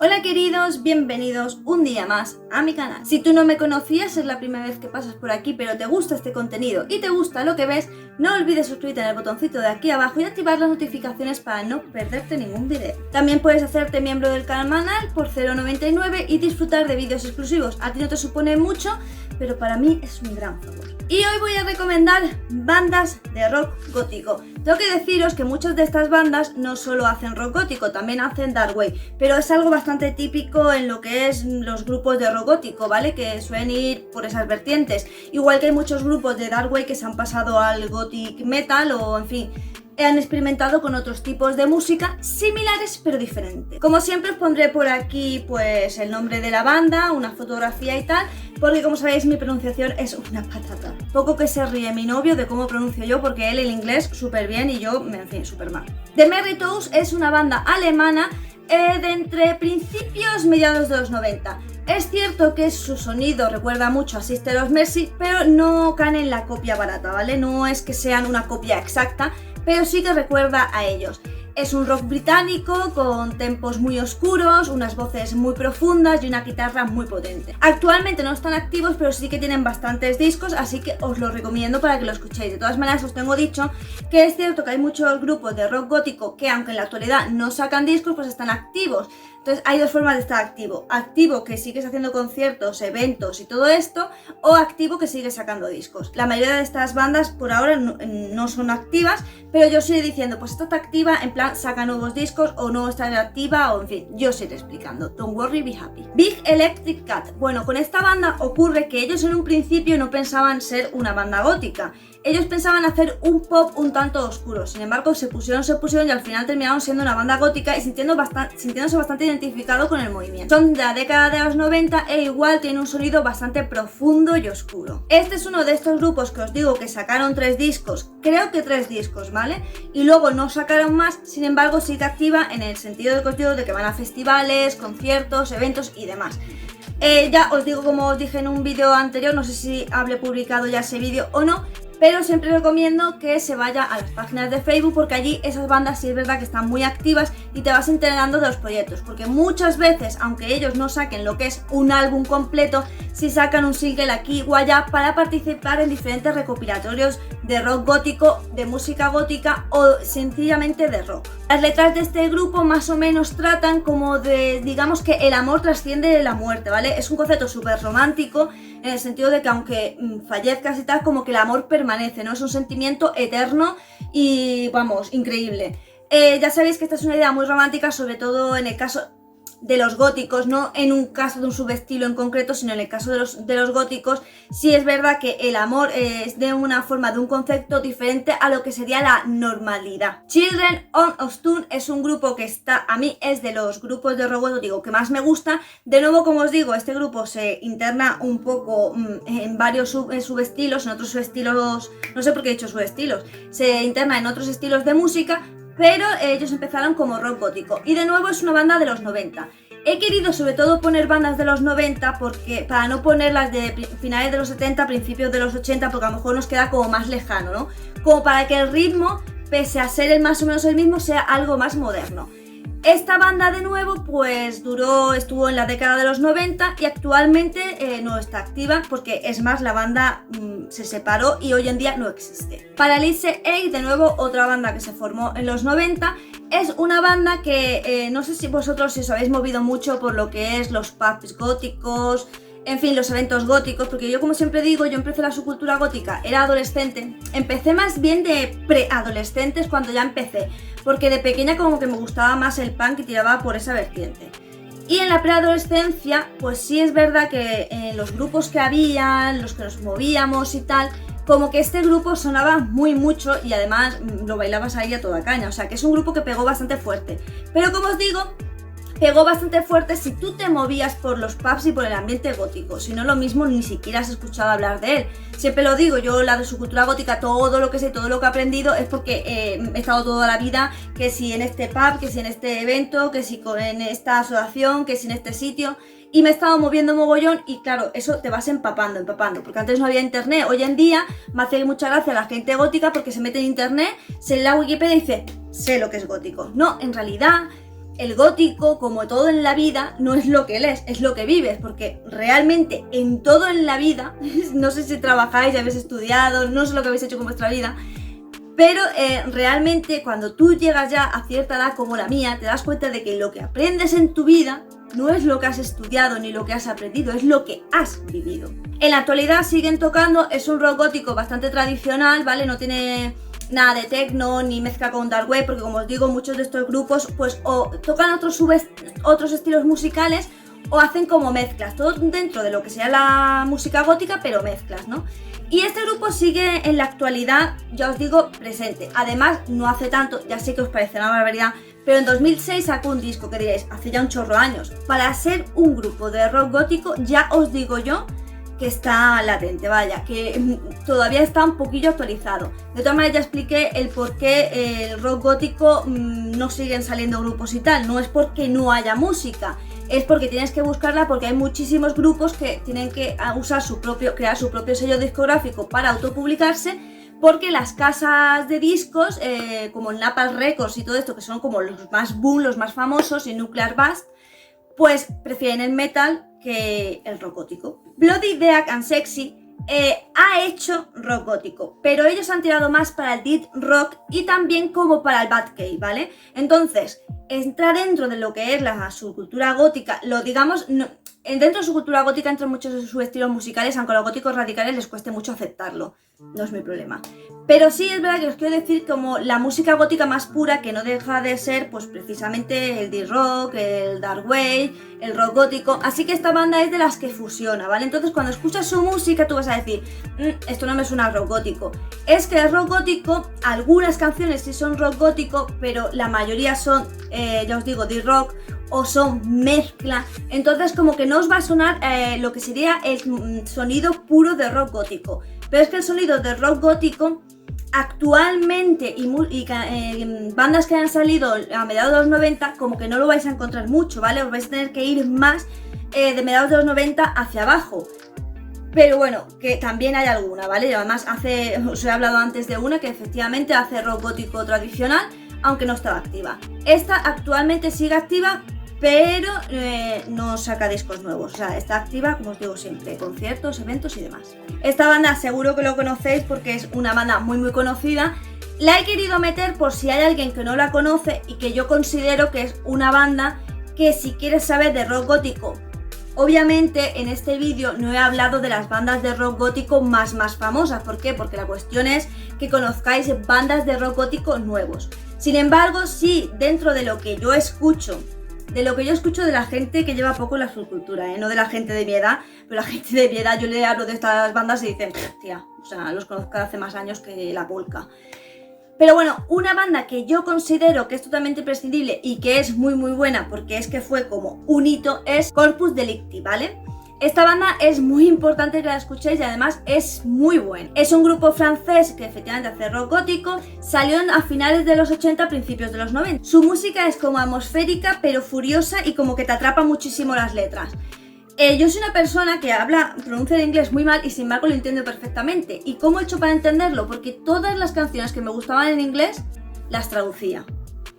Hola queridos, bienvenidos un día más a mi canal. Si tú no me conocías, es la primera vez que pasas por aquí, pero te gusta este contenido y te gusta lo que ves, no olvides suscribirte en el botoncito de aquí abajo y activar las notificaciones para no perderte ningún video. También puedes hacerte miembro del canal por 0,99 y disfrutar de vídeos exclusivos. A ti no te supone mucho, pero para mí es un gran favor. Y hoy voy a recomendar bandas de rock gótico. Tengo que deciros que muchas de estas bandas no solo hacen rock gótico, también hacen dark wave, pero es algo bastante típico en lo que es los grupos de rock gótico, ¿vale? Que suelen ir por esas vertientes. Igual que hay muchos grupos de dark wave que se han pasado al gothic metal o, en fin, han experimentado con otros tipos de música similares pero diferentes. Como siempre os pondré por aquí pues el nombre de la banda, una fotografía y tal, porque como sabéis mi pronunciación es una patata. Poco que se ríe mi novio de cómo pronuncio yo, porque él el inglés súper bien y yo, en fin, súper mal. The Merry Toes es una banda alemana de entre principios mediados de los 90. Es cierto que su sonido recuerda mucho a Sister of Mercy, pero no caen en la copia barata, ¿vale? No es que sean una copia exacta, pero sí que recuerda a ellos. Es un rock británico con tempos muy oscuros, unas voces muy profundas y una guitarra muy potente. Actualmente no están activos, pero sí que tienen bastantes discos, así que os los recomiendo para que lo escuchéis. De todas maneras os tengo dicho que es cierto que hay muchos grupos de rock gótico que aunque en la actualidad no sacan discos, pues están activos. Entonces hay dos formas de estar activo. Activo que sigues haciendo conciertos, eventos y todo esto, o activo que sigues sacando discos. La mayoría de estas bandas por ahora no son activas, pero yo sigo diciendo, pues esta está activa, en plan saca nuevos discos, o no está activa, o en fin, yo os iré explicando. Don't worry, be happy. Big Electric Cat. Bueno, con esta banda ocurre que ellos en un principio no pensaban ser una banda gótica. Ellos pensaban hacer un pop un tanto oscuro, sin embargo se pusieron y al final terminaron siendo una banda gótica y sintiéndose bastante identificado con el movimiento. Son de la década de los 90 e igual tienen un sonido bastante profundo y oscuro. Este es uno de estos grupos que os digo que sacaron 3 discos, creo que 3 discos, ¿vale? Y luego no sacaron más, sin embargo sigue activa en el sentido de que os digo de que van a festivales, conciertos, eventos y demás. Ya os digo, como os dije en un vídeo anterior, no sé si habré publicado ya ese vídeo o no, pero siempre recomiendo que se vaya a las páginas de Facebook, porque allí esas bandas sí es verdad que están muy activas y te vas enterando de los proyectos, porque muchas veces, aunque ellos no saquen lo que es un álbum completo, sí sacan un single aquí o allá para participar en diferentes recopilatorios de rock gótico, de música gótica o sencillamente de rock. Las letras de este grupo más o menos tratan como de, digamos que el amor trasciende la muerte, ¿vale? Es un concepto súper romántico en el sentido de que aunque fallezcas y tal, como que el amor permanece, ¿no? Es un sentimiento eterno y, vamos, increíble. Ya sabéis que esta es una idea muy romántica, sobre todo en el caso de los góticos, no en un caso de un subestilo en concreto, sino en el caso de los góticos. Sí es verdad que el amor es de una forma, de un concepto diferente a lo que sería la normalidad. Children of Stone es un grupo que a mí es de los grupos de rock gótico que más me gusta. De nuevo, como os digo, este grupo se interna un poco en varios subestilos, en otros subestilos, no sé por qué he dicho subestilos, se interna en otros estilos de música, pero ellos empezaron como rock gótico y de nuevo es una banda de los 90. He querido sobre todo poner bandas de los 90 porque, para no ponerlas de finales de los 70, principios de los 80, porque a lo mejor nos queda como más lejano, ¿no? Como para que el ritmo, pese a ser más o menos el mismo, sea algo más moderno. Esta banda de nuevo pues estuvo en la década de los 90 y actualmente no está activa, porque es más, la banda se separó y hoy en día no existe. Paralyze A, de nuevo otra banda que se formó en los 90, es una banda que no sé si vosotros os habéis movido mucho por lo que es los pubs góticos, en fin, los eventos góticos, porque yo, como siempre digo, yo empecé la subcultura gótica, era adolescente, empecé más bien de preadolescentes cuando ya empecé, porque de pequeña como que me gustaba más el punk y tiraba por esa vertiente. Y en la preadolescencia, pues sí es verdad que en los grupos que había, los que nos movíamos y tal, como que este grupo sonaba muy mucho y además lo bailabas ahí a toda caña, o sea que es un grupo que pegó bastante fuerte. Pero como os digo, pegó bastante fuerte si tú te movías por los pubs y por el ambiente gótico, si no lo mismo ni siquiera has escuchado hablar de él. Siempre lo digo, yo la de su cultura gótica, todo lo que sé, todo lo que he aprendido es porque he estado toda la vida, que si en este pub, que si en este evento, que si en esta asociación, que si en este sitio, y me he estado moviendo mogollón y claro, eso te vas empapando, porque antes no había internet. Hoy en día me hace mucha gracia la gente gótica porque se mete en internet, se lee la Wikipedia y dice, sé lo que es gótico. No, en realidad el gótico, como todo en la vida, no es lo que lees, es lo que vives, porque realmente en todo en la vida, no sé si trabajáis, habéis estudiado, no sé lo que habéis hecho con vuestra vida, pero realmente cuando tú llegas ya a cierta edad como la mía, te das cuenta de que lo que aprendes en tu vida no es lo que has estudiado ni lo que has aprendido, es lo que has vivido. En la actualidad siguen tocando, es un rock gótico bastante tradicional, ¿vale? No tiene nada de techno ni mezcla con dark wave, porque como os digo, muchos de estos grupos pues o tocan otros estilos musicales o hacen como mezclas, todo dentro de lo que sea la música gótica, pero mezclas, ¿no? Y este grupo sigue en la actualidad, ya os digo, presente. Además, no hace tanto, ya sé que os parecerá una barbaridad, pero en 2006 sacó un disco que diréis, hace ya un chorro de años. Para ser un grupo de rock gótico, ya os digo yo que está latente, vaya, que todavía está un poquillo actualizado. De todas maneras ya expliqué el por qué el rock gótico no siguen saliendo grupos y tal, no es porque no haya música, es porque tienes que buscarla, porque hay muchísimos grupos que tienen que crear su propio sello discográfico para autopublicarse, porque las casas de discos, como Napalm Records y todo esto, que son como los más boom, los más famosos, y Nuclear Blast, pues prefieren el metal que el rock gótico. Bloody Dead and Sexy ha hecho rock gótico, pero ellos han tirado más para el death rock y también como para el Batcave, ¿vale? Entonces, entrar dentro de lo que es la subcultura gótica, dentro de su cultura gótica entran muchos de sus estilos musicales, aunque a los góticos radicales les cueste mucho aceptarlo, no es mi problema. Pero sí es verdad que os quiero decir como la música gótica más pura, que no deja de ser pues precisamente el death rock, el dark wave, el rock gótico, así que esta banda es de las que fusiona, ¿vale? Entonces cuando escuchas su música tú vas a decir, esto no me suena a rock gótico. Es que el rock gótico, algunas canciones sí son rock gótico, pero la mayoría son, ya os digo, death rock, o son mezcla, entonces como que no os va a sonar lo que sería el sonido puro de rock gótico. Pero es que el sonido de rock gótico actualmente y bandas que han salido a mediados de los 90 como que no lo vais a encontrar mucho, ¿vale? Os vais a tener que ir más de mediados de los 90 hacia abajo. Pero bueno, que también hay alguna, ¿vale? Y además os he hablado antes de una que efectivamente hace rock gótico tradicional, aunque no estaba activa. Esta actualmente sigue activa, pero no saca discos nuevos, o sea, está activa, como os digo siempre, conciertos, eventos y demás. Esta banda seguro que lo conocéis porque es una banda muy muy conocida. La he querido meter por si hay alguien que no la conoce y que yo considero que es una banda que si quieres saber de rock gótico, obviamente en este vídeo no he hablado de las bandas de rock gótico más famosas. ¿Por qué? Porque la cuestión es que conozcáis bandas de rock gótico nuevos. Sin embargo, sí, dentro de lo que yo escucho, de la gente que lleva poco en la subcultura, no de la gente de mi edad, pero la gente de mi edad, yo le hablo de estas bandas y dicen, tía, o sea, los conozco hace más años que la polka. Pero bueno, una banda que yo considero que es totalmente imprescindible y que es muy muy buena, porque es que fue como un hito, es Corpus Delicti, ¿vale? Esta banda es muy importante que la escuchéis y además es muy buena. Es un grupo francés que efectivamente hace rock gótico, salió a finales de los 80, principios de los 90. Su música es como atmosférica pero furiosa y como que te atrapa muchísimo las letras. Yo soy una persona que pronuncia el inglés muy mal y sin embargo lo entiendo perfectamente. ¿Y cómo he hecho para entenderlo? Porque todas las canciones que me gustaban en inglés las traducía.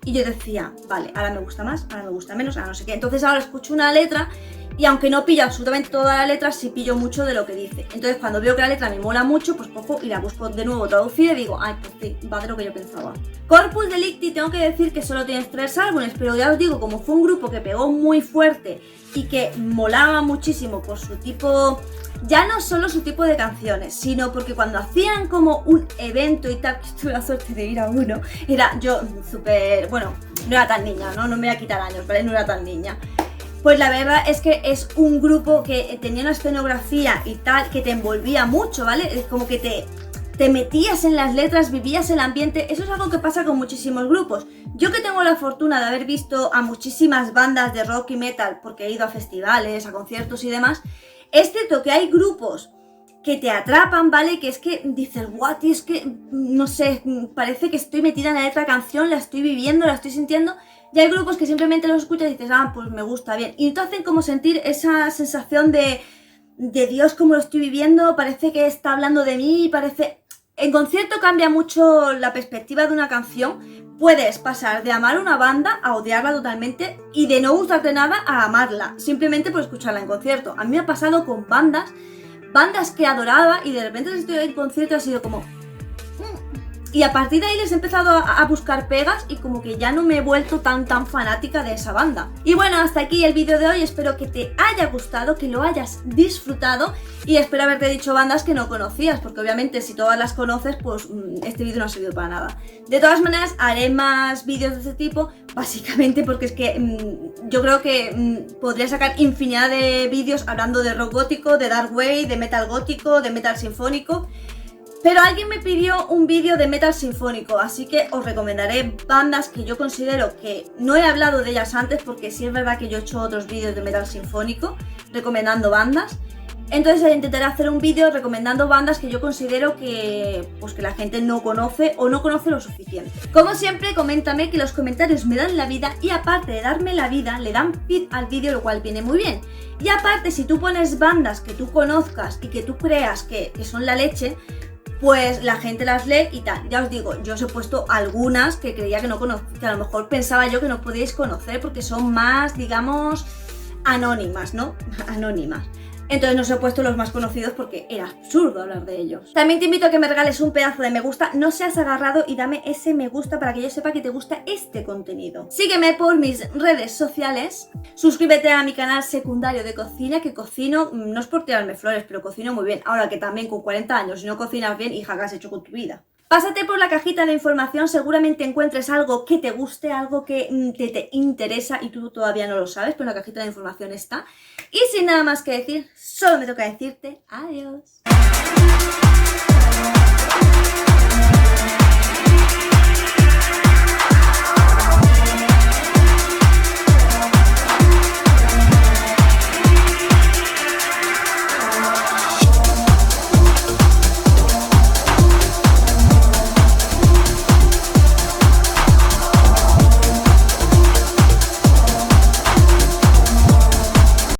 Y yo decía, vale, ahora me gusta más, ahora me gusta menos, ahora no sé qué. Entonces ahora escucho una letra y aunque no pillo absolutamente toda la letra, sí pillo mucho de lo que dice. Entonces cuando veo que la letra me mola mucho, pues cojo y la busco de nuevo traducida y digo, ay, pues sí, va de lo que yo pensaba. Corpus Delicti, tengo que decir que solo tienes 3 álbumes, pero ya os digo, como fue un grupo que pegó muy fuerte y que molaba muchísimo por su tipo, ya no solo su tipo de canciones, sino porque cuando hacían como un evento y tal, que tuve la suerte de ir a uno, era yo súper, bueno, no era tan niña, no me voy a quitar años, ¿vale? No era tan niña. Pues la verdad es que es un grupo que tenía una escenografía y tal que te envolvía mucho, ¿vale? Es como que te metías en las letras, vivías el ambiente. Eso es algo que pasa con muchísimos grupos. Yo que tengo la fortuna de haber visto a muchísimas bandas de rock y metal, porque he ido a festivales, a conciertos y demás, es cierto que hay grupos que te atrapan, ¿vale? Que es que dices, what, es que, no sé, parece que estoy metida en la letra de la canción, la estoy viviendo, la estoy sintiendo. Y hay grupos que simplemente los escuchas y dices, pues me gusta, bien. Y te hacen como sentir esa sensación de Dios, como lo estoy viviendo, parece que está hablando de mí, parece... En concierto cambia mucho la perspectiva de una canción, puedes pasar de amar una banda a odiarla totalmente y de no gustarte nada a amarla, simplemente por escucharla en concierto. A mí me ha pasado con bandas que adoraba y de repente estoy en concierto y ha sido como... Y a partir de ahí les he empezado a buscar pegas y como que ya no me he vuelto tan fanática de esa banda. Y bueno, hasta aquí el vídeo de hoy, espero que te haya gustado, que lo hayas disfrutado y espero haberte dicho bandas que no conocías, porque obviamente si todas las conoces, pues este vídeo no ha servido para nada. De todas maneras, haré más vídeos de este tipo, básicamente porque es que yo creo que podría sacar infinidad de vídeos hablando de rock gótico, de dark wave, de metal gótico, de metal sinfónico. Pero alguien me pidió un vídeo de metal sinfónico, así que os recomendaré bandas que yo considero que no he hablado de ellas antes, porque sí es verdad que yo he hecho otros vídeos de metal sinfónico recomendando bandas. Entonces intentaré hacer un vídeo recomendando bandas que yo considero que, pues, que la gente no conoce o no conoce lo suficiente. Como siempre, coméntame, que los comentarios me dan la vida y aparte de darme la vida, le dan feed al vídeo, lo cual viene muy bien. Y aparte, si tú pones bandas que tú conozcas y que tú creas que son la leche, pues la gente las lee y tal. Ya os digo, yo os he puesto algunas que creía que no conocía, que a lo mejor pensaba yo que no podíais conocer porque son más, digamos, anónimas, ¿no? Anónimas. Entonces no os he puesto los más conocidos porque era absurdo hablar de ellos. También te invito a que me regales un pedazo de me gusta, no seas agarrado y dame ese me gusta para que yo sepa que te gusta este contenido. Sígueme por mis redes sociales, suscríbete a mi canal secundario de cocina, que cocino, no es por tirarme flores, pero cocino muy bien. Ahora que también con 40 años, si no cocinas bien, hija, ¿qué has hecho con tu vida? Pásate por la cajita de información, seguramente encuentres algo que te guste, algo que te interesa y tú todavía no lo sabes, pero en la cajita de información está. Y sin nada más que decir, solo me toca decirte adiós.